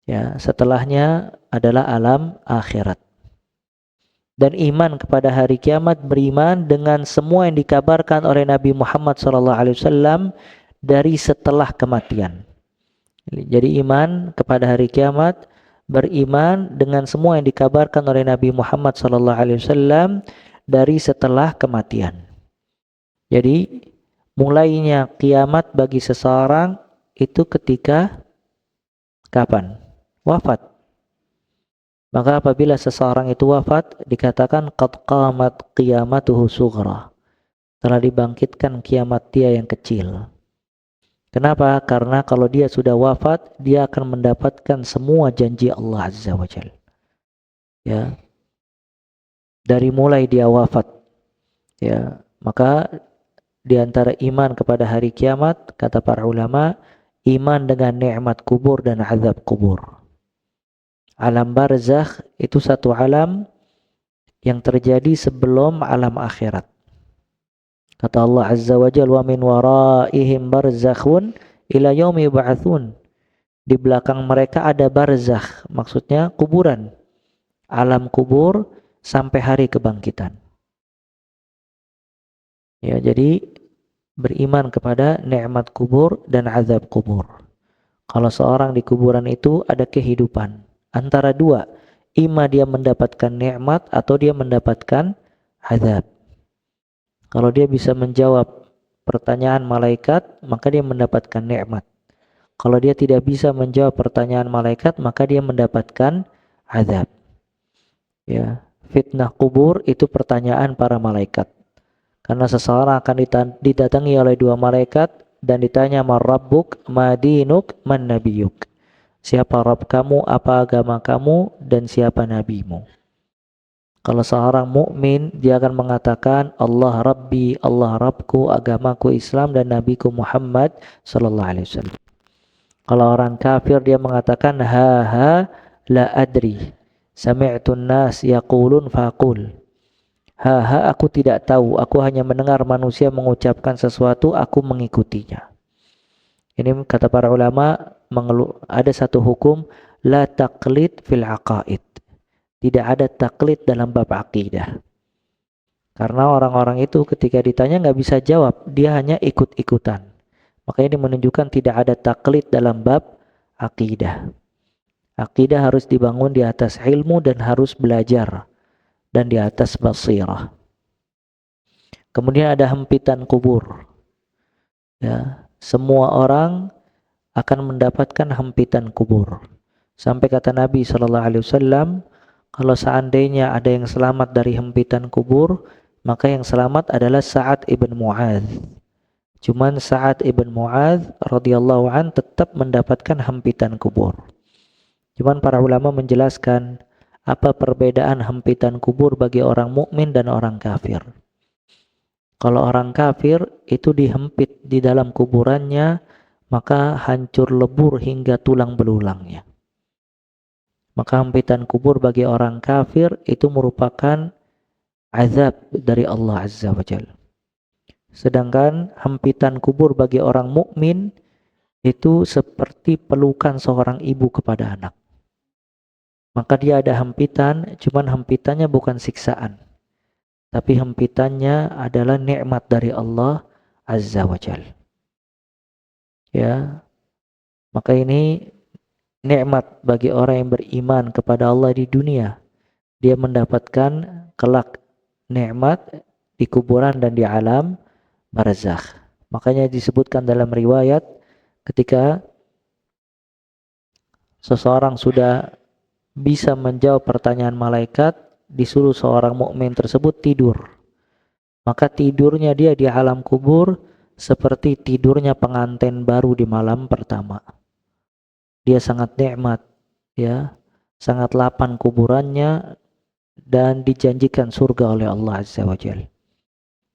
Ya, setelahnya adalah alam akhirat. Dan iman kepada hari kiamat beriman dengan semua yang dikabarkan oleh Nabi Muhammad SAW dari setelah kematian. Jadi iman kepada hari kiamat beriman dengan semua yang dikabarkan oleh Nabi Muhammad SAW dari setelah kematian. Jadi mulainya kiamat bagi seseorang itu ketika kapan? Wafat. Maka apabila seseorang itu wafat, dikatakan qad qamat qiyamatuhu sughra. Telah dibangkitkan kiamat dia yang kecil. Kenapa? Karena kalau dia sudah wafat, dia akan mendapatkan semua janji Allah Azza wa Jalla. Ya. Dari mulai dia wafat. Ya, maka di antara iman kepada hari kiamat, kata para ulama, iman dengan nikmat kubur dan azab kubur. Alam barzakh itu satu alam yang terjadi sebelum alam akhirat. Kata Allah Azza wa Jalla, wa min waraihim barzakhun ila yaumi yub'atsun. Di belakang mereka ada barzakh, maksudnya kuburan. Alam kubur sampai hari kebangkitan. Ya, jadi beriman kepada nikmat kubur dan azab kubur. Kalau seorang di kuburan itu ada kehidupan. Antara dua, ima dia mendapatkan nikmat atau dia mendapatkan azab. Kalau dia bisa menjawab pertanyaan malaikat, maka dia mendapatkan nikmat. Kalau dia tidak bisa menjawab pertanyaan malaikat, maka dia mendapatkan azab. Ya, fitnah kubur itu pertanyaan para malaikat. Karena seseorang akan didatangi oleh dua malaikat dan ditanya man rabbuk, ma dinuk, man nabiyuk. Siapa Rabb kamu, apa agama kamu, dan siapa nabimu. Kalau seorang mukmin, dia akan mengatakan Allah Rabbi, Allah Rabbku, agamaku Islam dan nabiku Muhammad sallallahu alaihi wasallam. Kalau orang kafir, dia mengatakan ha la adri, sami'tun nas yaqulun faqul. Ha aku tidak tahu, aku hanya mendengar manusia mengucapkan sesuatu, aku mengikutinya. Ini kata para ulama, ada satu hukum la taqlid fil aqaid. Tidak ada taklid dalam bab akidah. Karena orang-orang itu ketika ditanya nggak bisa jawab, dia hanya ikut-ikutan. Makanya ini menunjukkan tidak ada taklid dalam bab akidah. Akidah harus dibangun di atas ilmu dan harus belajar. dan di atas basirah. Kemudian ada hempitan kubur. Ya, semua orang akan mendapatkan hempitan kubur. Sampai kata Nabi SAW, kalau seandainya ada yang selamat dari hempitan kubur, maka yang selamat adalah Sa'ad ibn Mu'adz. Cuman Sa'ad ibn Mu'adz radhiyallahu an tetap mendapatkan hempitan kubur. Cuman para ulama menjelaskan apa perbedaan hempitan kubur bagi orang mukmin dan orang kafir. Kalau orang kafir itu dihempit di dalam kuburannya, maka hancur lebur hingga tulang belulangnya. Maka hempitan kubur bagi orang kafir itu merupakan azab dari Allah Azza wa Jalla. Sedangkan hempitan kubur bagi orang mukmin itu seperti pelukan seorang ibu kepada anak. Maka dia ada hempitan, cuman hempitannya bukan siksaan, tapi hempitannya adalah nikmat dari Allah Azza wa Jalla. Ya, maka ini nikmat bagi orang yang beriman kepada Allah di dunia. Dia mendapatkan kelak nikmat di kuburan dan di alam barzakh. Makanya disebutkan dalam riwayat ketika seseorang sudah bisa menjawab pertanyaan malaikat, disuruh seorang mukmin tersebut tidur. Maka tidurnya dia di alam kubur seperti tidurnya pengantin baru di malam pertama. Dia sangat nikmat, ya, sangat lapang kuburannya dan dijanjikan surga oleh Allah Azza wa Jalla.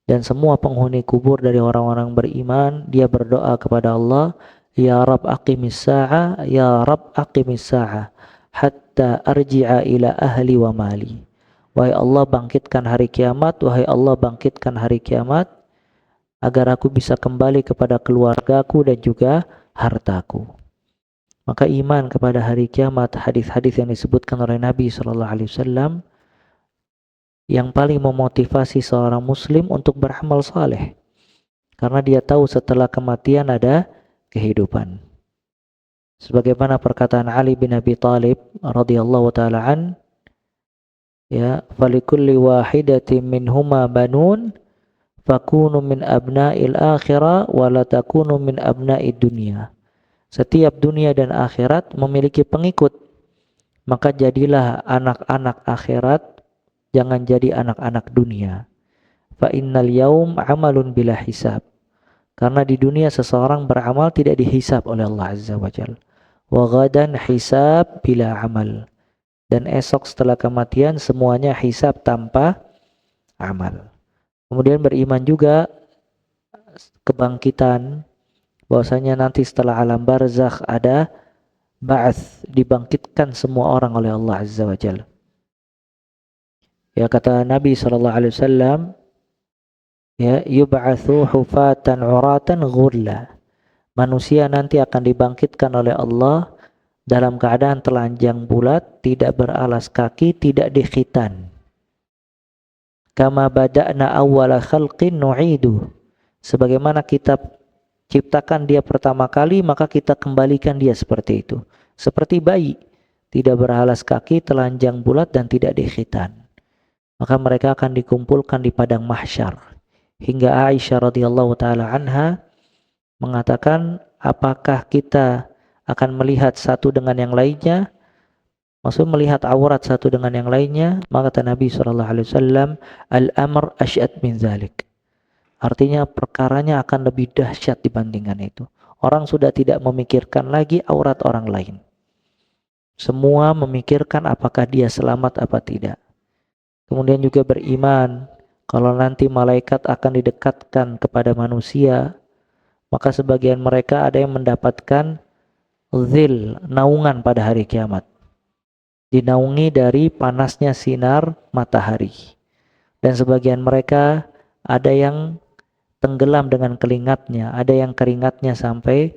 Dan semua penghuni kubur dari orang-orang beriman, dia berdoa kepada Allah, Ya Rab aqimis sa'a, Ya Rab aqimis sa'a, hatta arji'a ila ahli wa mali. Wahai Allah, bangkitkan hari kiamat, wahai Allah, bangkitkan hari kiamat, agar aku bisa kembali kepada keluargaku dan juga hartaku. Maka iman kepada hari kiamat, hadis-hadis yang disebutkan oleh Nabi SAW, yang paling memotivasi seorang muslim untuk beramal saleh. Karena dia tahu setelah kematian ada kehidupan. Sebagaimana perkataan Ali bin Abi Thalib radhiyallahu taala an, ya, falikulli wahidatin minhuma banun fakunu min abna'il akhirah wa la takunu min abna'id dunya. Setiap dunia dan akhirat memiliki pengikut, maka jadilah anak-anak akhirat, jangan jadi anak-anak dunia. Fa innal yaum amalun bila hisab. Karena di dunia seseorang beramal tidak dihisab oleh Allah Azza wa Jalla. Wa ghadan hisab bila amal. Dan esok setelah kematian semuanya hisab tanpa amal. Kemudian beriman juga kebangkitan, bahwasanya nanti setelah alam barzakh ada ba'ats, dibangkitkan semua orang oleh Allah Azza wa Jalla. Ya, kata Nabi SAW, ya, yub'atsu hufatan uratan ghurla. Manusia nanti akan dibangkitkan oleh Allah dalam keadaan telanjang bulat, tidak beralas kaki, tidak dikhitan. Kama bada'na awwala khalqin nu'idu. Sebagaimana kita ciptakan dia pertama kali, maka kita kembalikan dia seperti itu. Seperti bayi, tidak beralas kaki, telanjang bulat dan tidak dikhitan. Maka mereka akan dikumpulkan di padang mahsyar. Hingga Aisyah radhiyallahu taala anha mengatakan, apakah kita akan melihat satu dengan yang lainnya? Maksud melihat aurat satu dengan yang lainnya? Maka kata Nabi SAW, al-amr asyad min zalik. Artinya perkaranya akan lebih dahsyat dibandingkan itu. Orang sudah tidak memikirkan lagi aurat orang lain. Semua memikirkan apakah dia selamat apa tidak. Kemudian juga beriman, kalau nanti malaikat akan didekatkan kepada manusia, maka sebagian mereka ada yang mendapatkan zil, naungan pada hari kiamat. Dinaungi dari panasnya sinar matahari. Dan sebagian mereka ada yang tenggelam dengan keringatnya, ada yang keringatnya sampai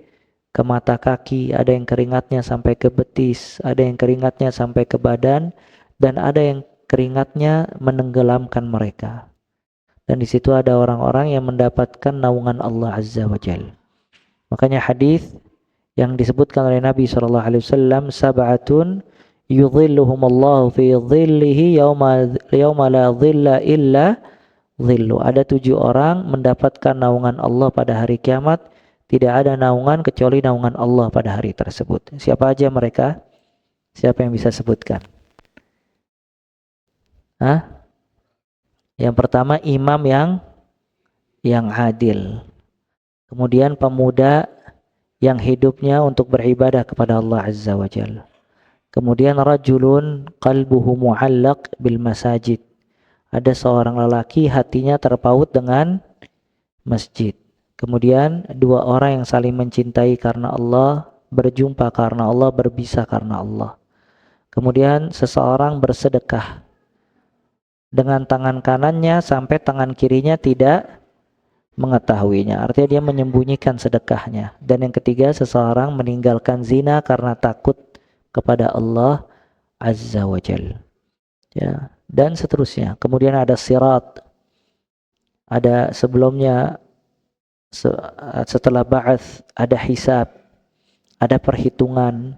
ke mata kaki, ada yang keringatnya sampai ke betis, ada yang keringatnya sampai ke badan, dan ada yang keringatnya menenggelamkan mereka. Dan di situ ada orang-orang yang mendapatkan naungan Allah Azza wa Jalla. Makanya hadis yang disebutkan oleh Nabi SAW, sab'atun yudhilluhumullahu fi dhillihi yauma la dhilla illa dhillu. Ada 7 orang mendapatkan naungan Allah pada hari kiamat, tidak ada naungan kecuali naungan Allah pada hari tersebut. Siapa aja mereka? Siapa yang bisa sebutkan? Hah? Yang pertama imam yang adil. Kemudian pemuda yang hidupnya untuk beribadah kepada Allah Azza wa Jalla. Kemudian rajulun qalbuhu mu'allaq bil masajid. Ada seorang lelaki hatinya terpaut dengan masjid. Kemudian 2 orang yang saling mencintai karena Allah, berjumpa karena Allah, berpisah karena Allah. Kemudian seseorang bersedekah dengan tangan kanannya sampai tangan kirinya tidak mengetahuinya. Artinya dia menyembunyikan sedekahnya. Dan yang ketiga, seseorang meninggalkan zina karena takut kepada Allah Azza wa Jalla. Ya, dan seterusnya. Kemudian ada sirat. Ada sebelumnya setelah ba'ats ada hisab, ada perhitungan.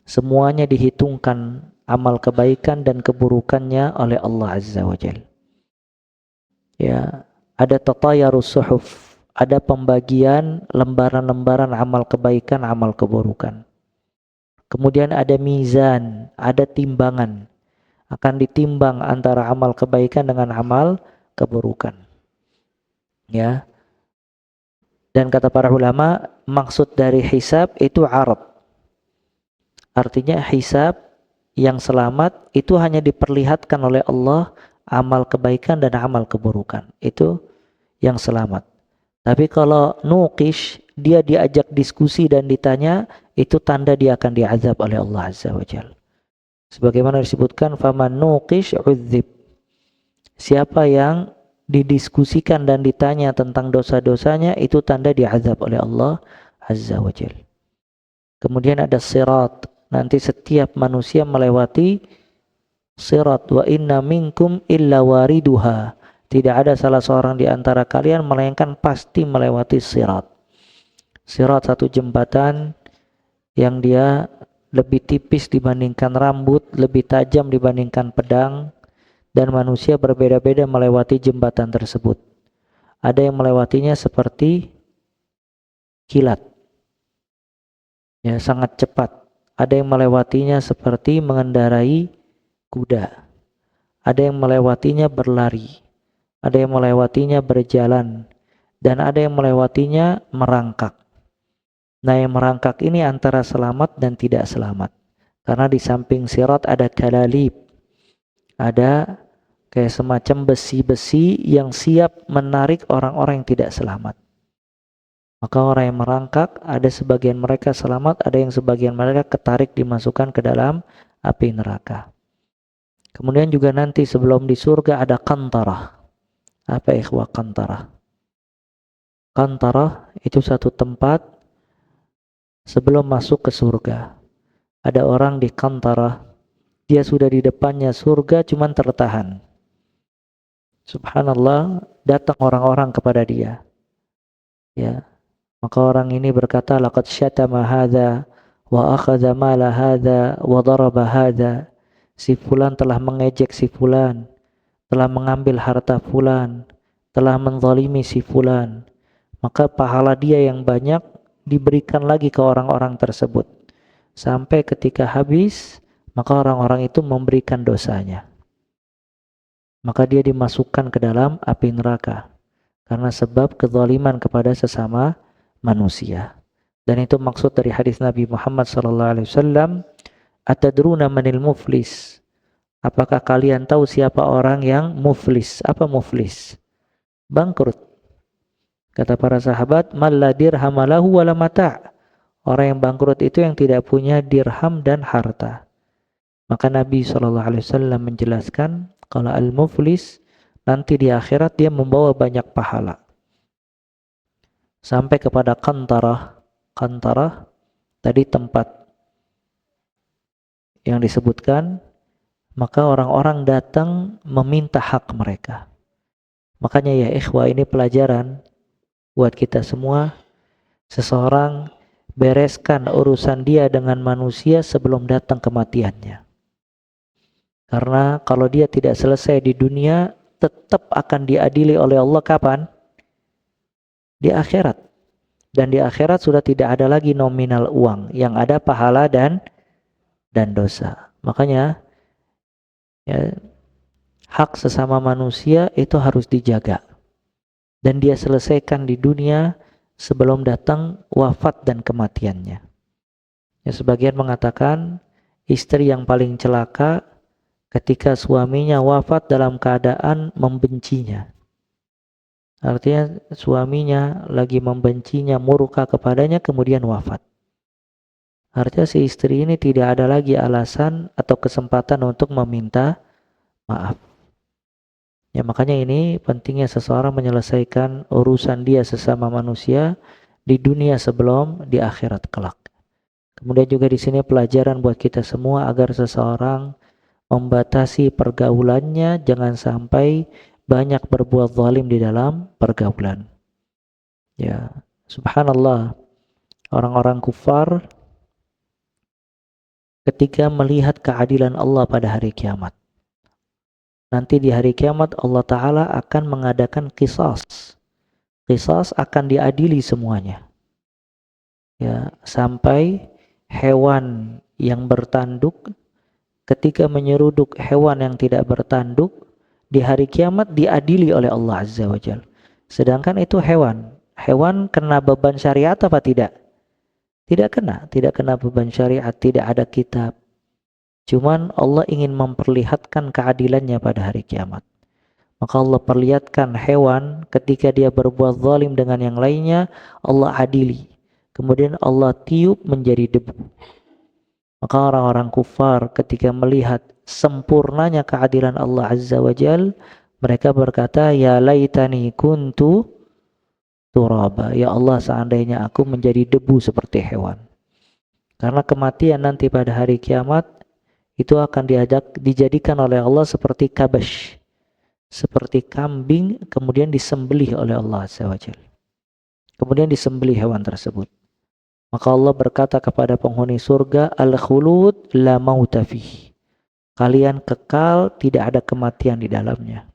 Semuanya dihitungkan amal kebaikan dan keburukannya oleh Allah Azza wa Jalla. Ya, ada tatayarus suhuf, ada pembagian lembaran-lembaran amal kebaikan, amal keburukan. Kemudian ada mizan, ada timbangan. Akan ditimbang antara amal kebaikan dengan amal keburukan. Ya. Dan kata para ulama, maksud dari hisab itu arad. Artinya hisab yang selamat itu hanya diperlihatkan oleh Allah amal kebaikan dan amal keburukan. Itu yang selamat. Tapi kalau nuqish, dia diajak diskusi dan ditanya, itu tanda dia akan diazab oleh Allah Azza wa Jalla. Sebagaimana disebutkan, faman nuqish udzib. Siapa yang didiskusikan dan ditanya tentang dosa-dosanya, itu tanda diazab oleh Allah Azza wa Jalla. Kemudian ada sirat. Nanti setiap manusia melewati sirat. Wa inna minkum illa wariduha. Tidak ada salah seorang di antara kalian melainkan pasti melewati sirat. Sirat satu jembatan yang dia lebih tipis dibandingkan rambut, lebih tajam dibandingkan pedang, dan manusia berbeda-beda melewati jembatan tersebut. Ada yang melewatinya seperti kilat, ya, sangat cepat. Ada yang melewatinya seperti mengendarai kuda. Ada yang melewatinya berlari. Ada yang melewatinya berjalan. Dan ada yang melewatinya merangkak. Nah, yang merangkak ini antara selamat dan tidak selamat. Karena di samping sirat ada kalalib. Ada kayak semacam besi-besi yang siap menarik orang-orang yang tidak selamat. Maka orang yang merangkak, ada sebagian mereka selamat, ada yang sebagian mereka ketarik dimasukkan ke dalam api neraka. Kemudian juga nanti sebelum di surga ada kantarah. Apa ikhwah kantarah? Kantarah itu satu tempat sebelum masuk ke surga. Ada orang di kantarah, dia sudah di depannya surga cuman tertahan. Subhanallah, datang orang-orang kepada dia. Ya. Maka orang ini berkata, laqad syatama hadza wa akhadha mala hadza wa daraba hadza. Si fulan telah mengejek si fulan, telah mengambil harta fulan, telah menzalimi si fulan. Maka pahala dia yang banyak diberikan lagi ke orang-orang tersebut. Sampai ketika habis, maka orang-orang itu memberikan dosanya. Maka dia dimasukkan ke dalam api neraka karena sebab kezaliman kepada sesama manusia. Dan itu maksud dari hadis Nabi Muhammad SAW. Atadruna manil muflis? Apakah kalian tahu siapa orang yang muflis? Apa muflis? Bangkrut. Kata para sahabat, man la dirham lahu wala mata'. Orang yang bangkrut itu yang tidak punya dirham dan harta. Maka Nabi SAW menjelaskan kalau al-muflis nanti di akhirat dia membawa banyak pahala. Sampai kepada kantarah. Kantarah tadi tempat yang disebutkan, maka orang-orang datang meminta hak mereka. Makanya ya ikhwah, ini pelajaran buat kita semua. Seseorang bereskan urusan dia dengan manusia sebelum datang kematiannya. Karena kalau dia tidak selesai di dunia, tetap akan diadili oleh Allah kapan? Di akhirat. Dan di akhirat sudah tidak ada lagi nominal uang, yang ada pahala dan dosa. Makanya ya, hak sesama manusia itu harus dijaga. Dan dia selesaikan di dunia sebelum datang wafat dan kematiannya. Ya, sebagian mengatakan istri yang paling celaka ketika suaminya wafat dalam keadaan membencinya. Artinya suaminya lagi membencinya, murka kepadanya, kemudian wafat. Artinya si istri ini tidak ada lagi alasan atau kesempatan untuk meminta maaf. Ya, makanya ini pentingnya seseorang menyelesaikan urusan dia sesama manusia di dunia sebelum di akhirat kelak. Kemudian juga di sini pelajaran buat kita semua agar seseorang membatasi pergaulannya, jangan sampai banyak berbuat zalim di dalam pergaulan. Ya, subhanallah, orang-orang kufar ketika melihat keadilan Allah pada hari kiamat. Nanti di hari kiamat Allah Ta'ala akan mengadakan qisas. Qisas akan diadili semuanya. Ya, sampai hewan yang bertanduk ketika menyeruduk hewan yang tidak bertanduk di hari kiamat diadili oleh Allah Azza wa Jalla. Sedangkan itu hewan kena beban syariat apa tidak? Tidak kena beban syariat, tidak ada kitab. Cuman Allah ingin memperlihatkan keadilannya pada hari kiamat. Maka Allah perlihatkan hewan ketika dia berbuat zalim dengan yang lainnya, Allah adili. Kemudian Allah tiup menjadi debu. Maka orang-orang kufar ketika melihat sempurnanya keadilan Allah Azza wa Jal, mereka berkata, ya laitani kuntu turaba. Ya Allah, seandainya aku menjadi debu seperti hewan. Karena kematian nanti pada hari kiamat itu akan dijadikan oleh Allah seperti kabash, seperti kambing, kemudian disembelih oleh Allah Azza wa Jal. Kemudian disembelih hewan tersebut. Maka Allah berkata kepada penghuni surga, al-khulud la mauta fih. Kalian kekal, tidak ada kematian di dalamnya.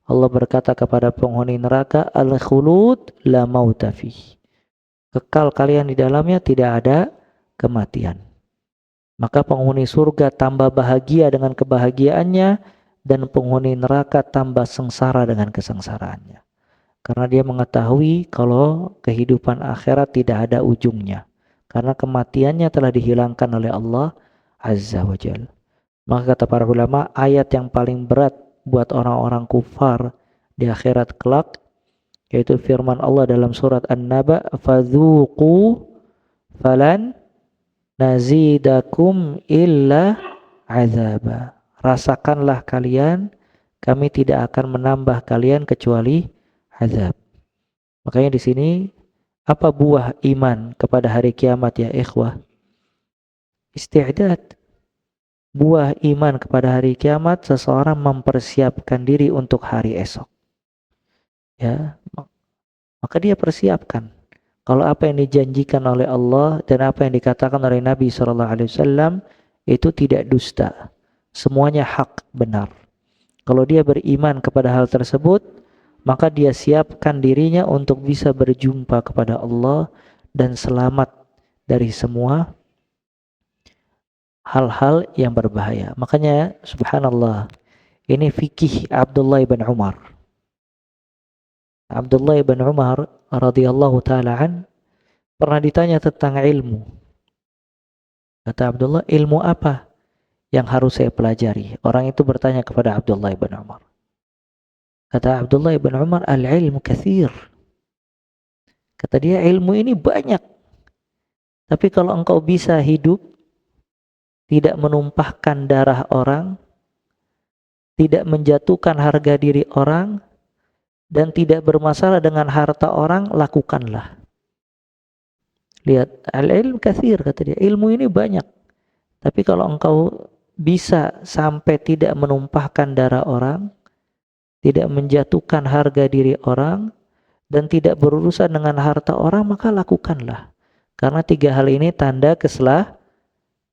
Allah berkata kepada penghuni neraka, al-khulud la mauta fih. Kekal kalian di dalamnya, tidak ada kematian. Maka penghuni surga tambah bahagia dengan kebahagiaannya, dan penghuni neraka tambah sengsara dengan kesengsaraannya. Karena dia mengetahui kalau kehidupan akhirat tidak ada ujungnya. Karena kematiannya telah dihilangkan oleh Allah Azza wa Jalla. Maka kata para ulama, ayat yang paling berat buat orang-orang kufar di akhirat kelak, yaitu firman Allah dalam surat An-Naba, fadzuqu falan nazidakum illa azaba. Rasakanlah kalian, kami tidak akan menambah kalian kecuali azab. Makanya di sini apa buah iman kepada hari kiamat ya ikhwah? Isti'dad. Buah iman kepada hari kiamat, seseorang mempersiapkan diri untuk hari esok. Ya, maka dia persiapkan. Kalau apa yang dijanjikan oleh Allah dan apa yang dikatakan oleh Nabi SAW itu tidak dusta. Semuanya hak, benar. Kalau dia beriman kepada hal tersebut, maka dia siapkan dirinya untuk bisa berjumpa kepada Allah dan selamat dari semua hal-hal yang berbahaya. Makanya subhanallah, ini fikih Abdullah bin Umar. Abdullah bin Umar radhiyallahu ta'ala an pernah ditanya tentang ilmu. Kata Abdullah, ilmu apa yang harus saya pelajari? Orang itu bertanya kepada Abdullah bin Umar. Kata Abdullah bin Umar, al-ilmu kathir. Kata dia, ilmu ini banyak. Tapi kalau engkau bisa hidup, tidak menumpahkan darah orang, tidak menjatuhkan harga diri orang, dan tidak bermasalah dengan harta orang, lakukanlah. Lihat, al-ilmu kathir, kata dia. Ilmu ini banyak. Tapi kalau engkau bisa sampai tidak menumpahkan darah orang, tidak menjatuhkan harga diri orang, dan tidak berurusan dengan harta orang, maka lakukanlah. Karena 3 hal ini tanda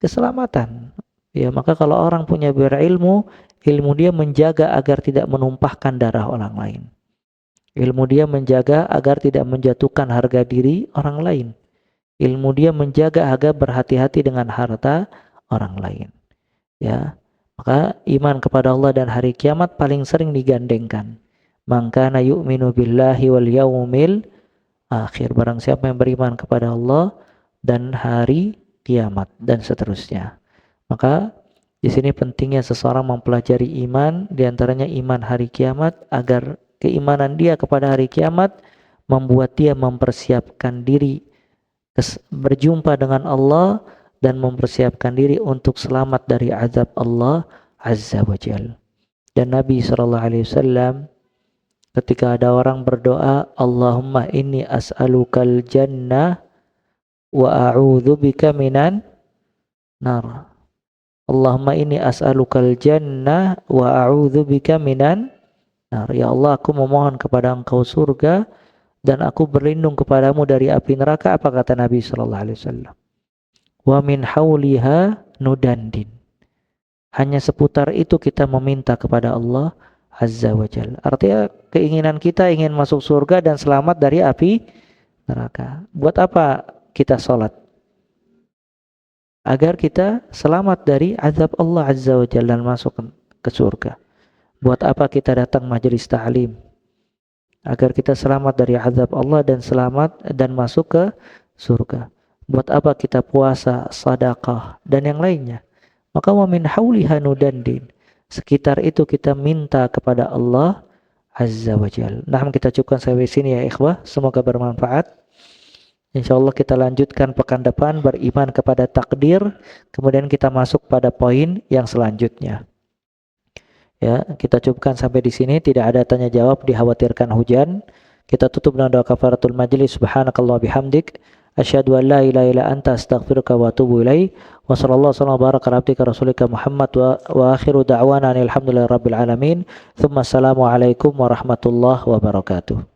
keselamatan. Ya, maka kalau orang punya berilmu, ilmu dia menjaga agar tidak menumpahkan darah orang lain. Ilmu dia menjaga agar tidak menjatuhkan harga diri orang lain. Ilmu dia menjaga agar berhati-hati dengan harta orang lain. Ya, maka iman kepada Allah dan hari kiamat paling sering digandengkan. Man kana yu'minu billahi wal yaumil akhir. Barang siapa yang beriman kepada Allah dan hari kiamat dan seterusnya. Maka di sini pentingnya seseorang mempelajari iman, diantaranya iman hari kiamat, agar keimanan dia kepada hari kiamat membuat dia mempersiapkan diri berjumpa dengan Allah dan mempersiapkan diri untuk selamat dari azab Allah Azza wa Jal. Dan Nabi SAW ketika ada orang berdoa, Allahumma inni as'alukal jannah wa a'udzubika minan nar. Allahumma inni as'alukal jannah wa a'udzubika minan nar. Ya Allah, aku memohon kepada Engkau surga dan aku berlindung kepadamu dari api neraka. Apa kata Nabi SAW? Wa min hauliha nudandin. Hanya seputar itu kita meminta kepada Allah Azza wa Jalla. Artinya keinginan kita ingin masuk surga dan selamat dari api neraka. Buat apa kita sholat? Agar kita selamat dari azab Allah Azza wa Jalla dan masuk ke surga. Buat apa kita datang majelis ta'lim? Agar kita selamat dari azab Allah dan selamat dan masuk ke surga. Buat apa kita puasa, sedekah dan yang lainnya? Maka wa min hauliha nudandin. Sekitar itu kita minta kepada Allah Azza wa Jalla. Nah, kita cukupkan sampai sini ya ikhwah. Semoga bermanfaat. Insyaallah kita lanjutkan pekan depan beriman kepada takdir. Kemudian kita masuk pada poin yang selanjutnya. Ya, kita cukupkan sampai di sini. Tidak ada tanya jawab, dikhawatirkan hujan. Kita tutup dengan doa kafaratul majlis. Subhanakallah bihamdik, asyhadu an la ilaha illa anta astaghfiruka wa atubu ilaik. Wa sallallahu alaihi wa baraka ala abdika rasulika Muhammad wa akhiru da'wana alhamdulillahi rabbil alamin. Tsumma assalamu alaikum warahmatullahi wabarakatuh.